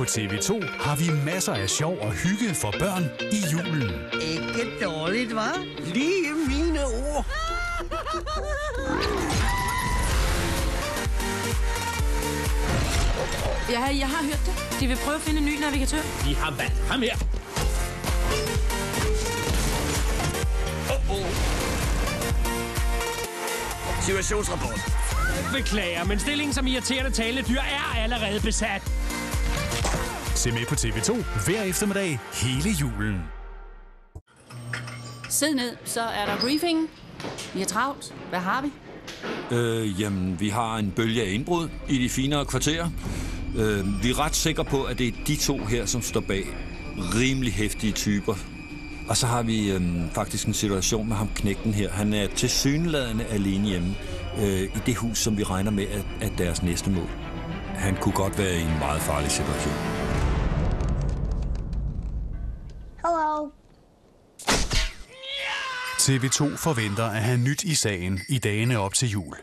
TV2 har vi masser af sjov og hygge for børn i julen. Ikke dårligt, hva'? Lige mine ord. Ja, jeg har hørt det. De vil prøve at finde en ny navigatør. De har valgt ham her. Situationsrapport. Beklager, men stillingen som irriterende talendyr er allerede besat. Se med på TV2 hver eftermiddag hele julen. Sid ned, så er der briefing. Vi har travlt. Hvad har vi? Jamen, vi har en bølge af indbrud i de finere kvarterer. Vi er ret sikre på, at det er de to her, som står bag. Rimelig heftige typer. Og så har vi faktisk en situation med ham knægten her. Han er tilsyneladende alene hjemme i det hus, som vi regner med at deres næste mål. Han kunne godt være i en meget farlig situation. Hello. TV2 forventer at have nyt i sagen i dagene op til jul.